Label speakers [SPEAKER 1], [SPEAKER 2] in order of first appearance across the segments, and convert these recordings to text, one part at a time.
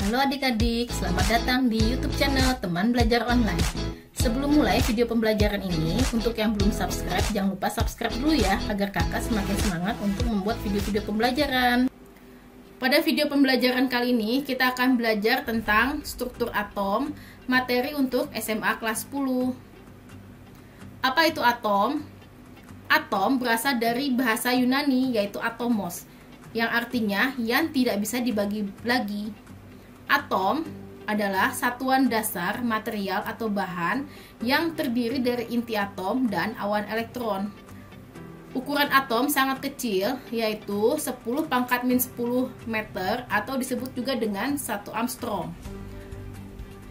[SPEAKER 1] Halo adik-adik, selamat datang di YouTube channel Teman Belajar Online. Sebelum mulai video pembelajaran ini, untuk yang belum subscribe, jangan lupa subscribe dulu ya, agar kakak semakin semangat untuk membuat video-video pembelajaran. Pada video pembelajaran kali ini, kita akan belajar tentang struktur atom, materi untuk SMA kelas 10. Apa itu atom? Atom berasal dari bahasa Yunani, yaitu atomos, yang artinya yang tidak bisa dibagi lagi. Atom adalah satuan dasar material atau bahan yang terdiri dari inti atom dan awan elektron. Ukuran atom sangat kecil, yaitu 10⁻⁻10 meter atau disebut juga dengan 1 Armstrong.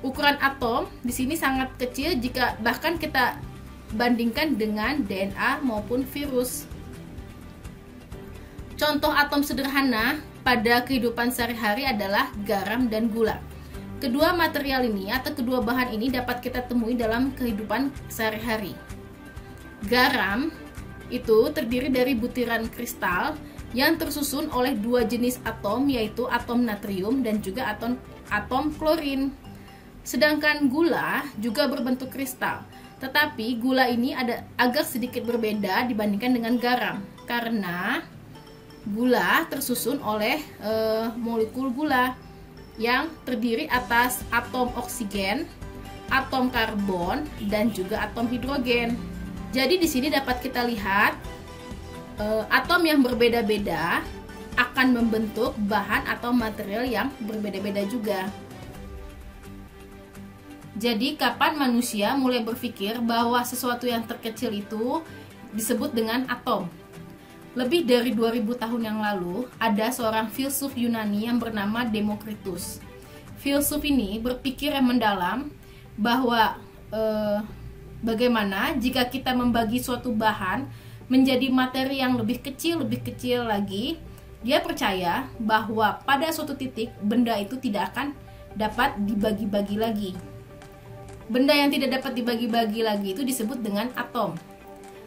[SPEAKER 1] Ukuran atom di sini sangat kecil jika bahkan kita bandingkan dengan DNA maupun virus. Contoh atom sederhana pada kehidupan sehari-hari adalah garam dan gula. Kedua material ini atau kedua bahan ini dapat kita temui dalam kehidupan sehari-hari. Garam itu terdiri dari butiran kristal yang tersusun oleh dua jenis atom, yaitu atom natrium dan juga atom klorin. Sedangkan gula juga berbentuk kristal, tetapi gula ini agak sedikit berbeda dibandingkan dengan garam karena gula tersusun oleh molekul gula yang terdiri atas atom oksigen, atom karbon, dan juga atom hidrogen. Jadi di sini dapat kita lihat atom yang berbeda-beda akan membentuk bahan atau material yang berbeda-beda juga. Jadi kapan manusia mulai berpikir bahwa sesuatu yang terkecil itu disebut dengan atom? Lebih dari 2000 tahun yang lalu, ada seorang filsuf Yunani yang bernama Demokritus. Filsuf ini berpikir yang mendalam bahwa bagaimana jika kita membagi suatu bahan menjadi materi yang lebih kecil lagi. Dia percaya bahwa pada suatu titik benda itu tidak akan dapat dibagi-bagi lagi. Benda yang tidak dapat dibagi-bagi lagi itu disebut dengan atom.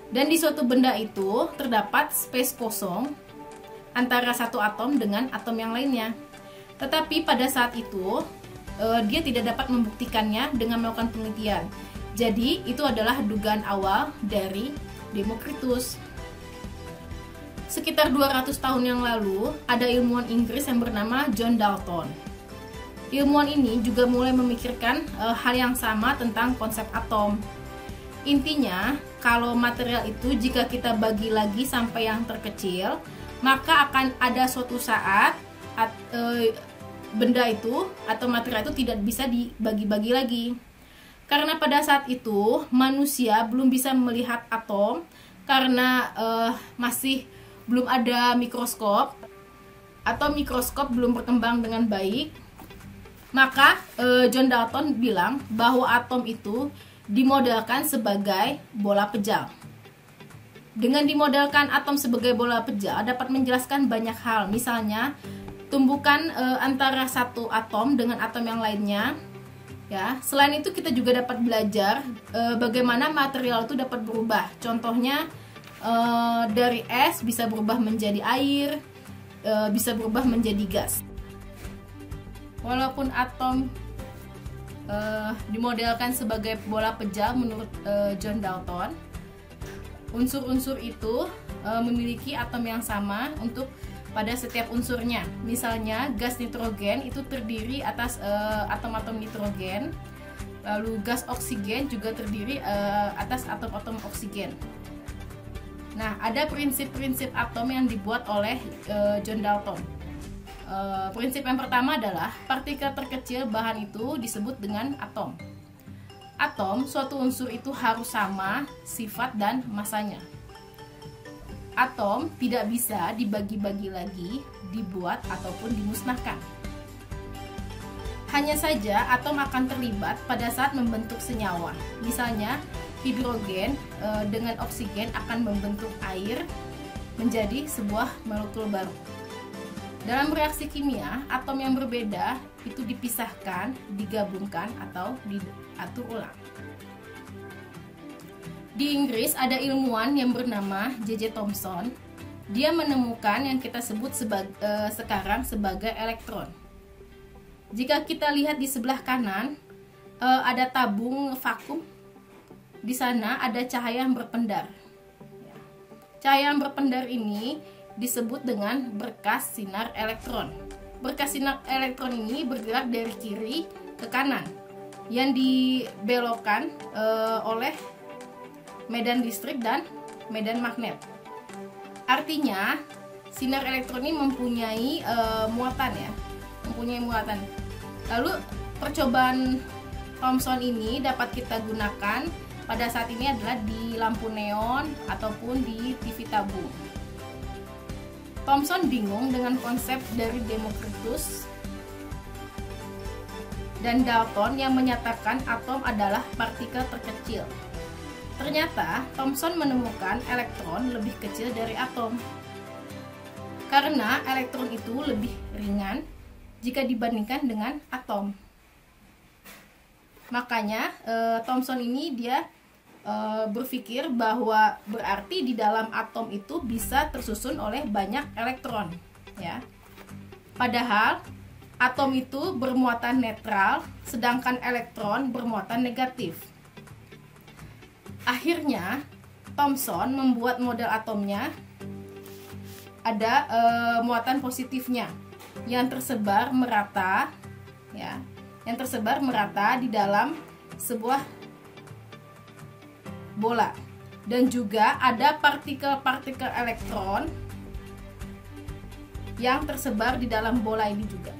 [SPEAKER 1] Dan di suatu benda itu terdapat space kosong antara satu atom dengan atom yang lainnya. Tetapi pada saat itu dia tidak dapat membuktikannya dengan melakukan penelitian. Jadi itu adalah dugaan awal dari Demokritus. Sekitar 200 tahun yang lalu ada ilmuwan Inggris yang bernama John Dalton. Ilmuwan ini juga mulai memikirkan hal yang sama tentang konsep atom. Intinya, kalau material itu jika kita bagi lagi sampai yang terkecil, maka akan ada suatu saat benda itu atau material itu tidak bisa dibagi-bagi lagi. Karena pada saat itu manusia belum bisa melihat atom karena masih belum ada mikroskop atau mikroskop belum berkembang dengan baik. Maka John Dalton bilang bahwa atom itu dimodelkan sebagai bola pejal. Dengan dimodelkan atom sebagai bola pejal dapat menjelaskan banyak hal, misalnya tumbukan antara satu atom dengan atom yang lainnya. Ya, selain itu kita juga dapat belajar bagaimana material itu dapat berubah. Contohnya dari es bisa berubah menjadi air, bisa berubah menjadi gas. Walaupun atom dimodelkan sebagai bola pejal menurut John Dalton, unsur-unsur itu memiliki atom yang sama untuk pada setiap unsurnya. Misalnya gas nitrogen itu terdiri atas atom-atom nitrogen, lalu gas oksigen juga terdiri atas atom-atom oksigen. Nah, ada prinsip-prinsip atom yang dibuat oleh John Dalton. Prinsip yang pertama adalah partikel terkecil bahan itu disebut dengan atom. Atom, suatu unsur itu harus sama sifat dan masanya. Atom tidak bisa dibagi-bagi lagi, dibuat ataupun dimusnahkan. Hanya saja atom akan terlibat pada saat membentuk senyawa. Misalnya hidrogen dengan oksigen akan membentuk air menjadi sebuah molekul baru. Dalam reaksi kimia, atom yang berbeda itu dipisahkan, digabungkan, atau diatur ulang. Di Inggris ada ilmuwan yang bernama J.J. Thomson. Dia menemukan yang kita sebut sekarang sebagai elektron. Jika kita lihat di sebelah kanan, ada tabung vakum. Di sana ada cahaya yang berpendar. Cahaya yang berpendar ini disebut dengan berkas sinar elektron. Berkas sinar elektron ini bergerak dari kiri ke kanan, yang dibelokkan oleh medan listrik dan medan magnet. Artinya, sinar elektron ini mempunyai muatan ya, mempunyai muatan. Lalu percobaan Thomson ini dapat kita gunakan pada saat ini adalah di lampu neon ataupun di TV tabung. Thomson bingung dengan konsep dari Democritus dan Dalton yang menyatakan atom adalah partikel terkecil. Ternyata Thomson menemukan elektron lebih kecil dari atom, karena elektron itu lebih ringan jika dibandingkan dengan atom. Makanya Thomson ini dia berpikir bahwa berarti di dalam atom itu bisa tersusun oleh banyak elektron, ya. Padahal atom itu bermuatan netral, sedangkan elektron bermuatan negatif. Akhirnya Thomson membuat model atomnya ada muatan positifnya yang tersebar merata, ya, yang tersebar merata di dalam sebuah bola, dan juga ada partikel-partikel elektron yang tersebar di dalam bola ini juga.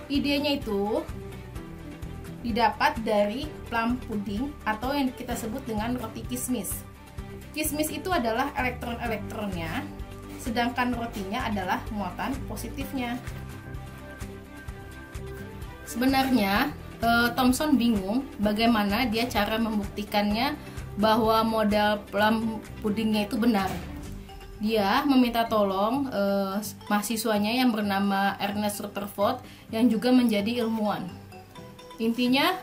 [SPEAKER 1] Idenya itu didapat dari plum pudding atau yang kita sebut dengan roti kismis. Kismis itu adalah elektron-elektronnya, sedangkan rotinya adalah muatan positifnya. Sebenarnya Thomson bingung bagaimana dia cara membuktikannya bahwa model plum puddingnya itu benar. Dia meminta tolong mahasiswanya yang bernama Ernest Rutherford yang juga menjadi ilmuwan. Intinya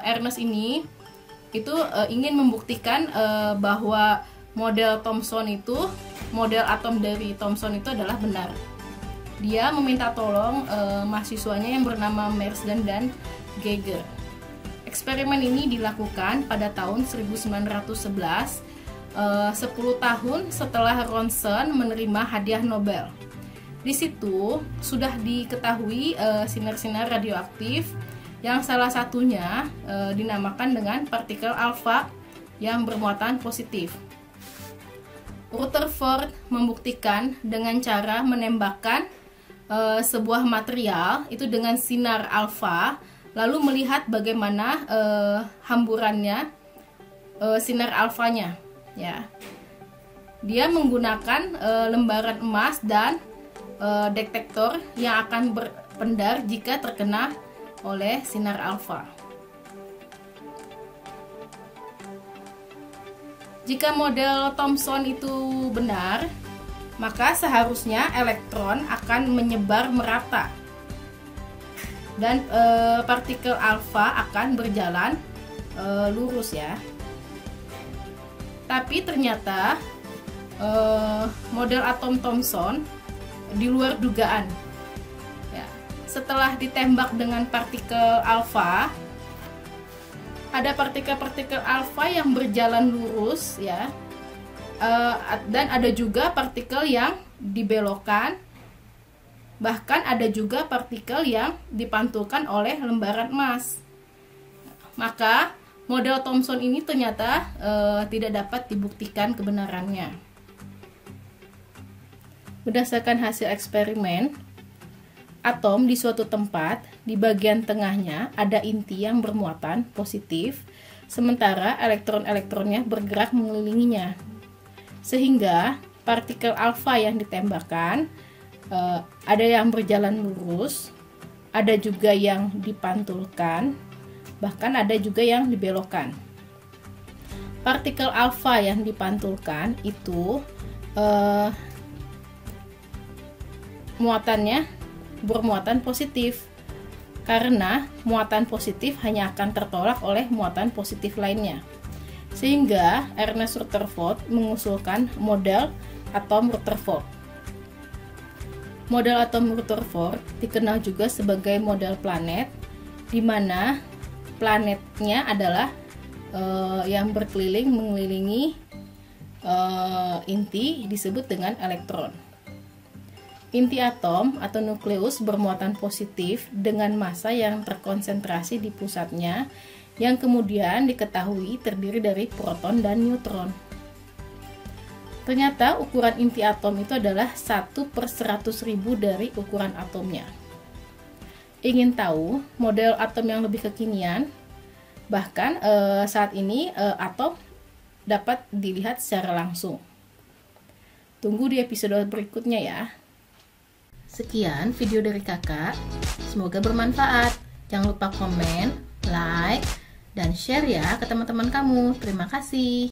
[SPEAKER 1] Ernest ini itu ingin membuktikan bahwa model Thomson itu, model atom dari Thomson itu adalah benar. Dia meminta tolong mahasiswanya yang bernama Marsden dan Geiger. Eksperimen ini dilakukan pada tahun 1911, 10 tahun setelah Ronson menerima hadiah Nobel. Di situ sudah diketahui sinar-sinar radioaktif yang salah satunya dinamakan dengan partikel alfa yang bermuatan positif. Rutherford membuktikan dengan cara menembakkan sebuah material itu dengan sinar alfa, lalu melihat bagaimana hamburannya sinar alfanya, ya. Dia menggunakan lembaran emas dan detektor yang akan berpendar jika terkena oleh sinar alfa. Jika model Thomson itu benar, maka seharusnya elektron akan menyebar merata dan partikel alfa akan berjalan lurus, ya. Tapi ternyata model atom Thomson di luar dugaan, ya. Setelah ditembak dengan partikel alfa, ada partikel-partikel alfa yang berjalan lurus, ya, dan ada juga partikel yang dibelokkan. Bahkan ada juga partikel yang dipantulkan oleh lembaran emas. Maka model Thomson ini ternyata tidak dapat dibuktikan kebenarannya. Berdasarkan hasil eksperimen, atom di suatu tempat, di bagian tengahnya ada inti yang bermuatan positif, sementara elektron-elektronnya bergerak mengelilinginya. Sehingga partikel alfa yang ditembakkan ada yang berjalan lurus, ada juga yang dipantulkan, bahkan ada juga yang dibelokkan. Partikel alfa yang dipantulkan itu muatannya bermuatan positif, karena muatan positif hanya akan tertolak oleh muatan positif lainnya. Sehingga Ernest Rutherford mengusulkan model atom Rutherford. Model atom Rutherford dikenal juga sebagai model planet, di mana planetnya adalah yang berkeliling mengelilingi inti disebut dengan elektron. Inti atom atau nukleus bermuatan positif dengan massa yang terkonsentrasi di pusatnya, yang kemudian diketahui terdiri dari proton dan neutron. Ternyata ukuran inti atom itu adalah 1/100.000 dari ukuran atomnya. Ingin tahu model atom yang lebih kekinian? Bahkan saat ini atom dapat dilihat secara langsung. Tunggu di episode berikutnya ya. Sekian video dari kakak, semoga bermanfaat. Jangan lupa komen, like, dan share ya ke teman-teman kamu. Terima kasih.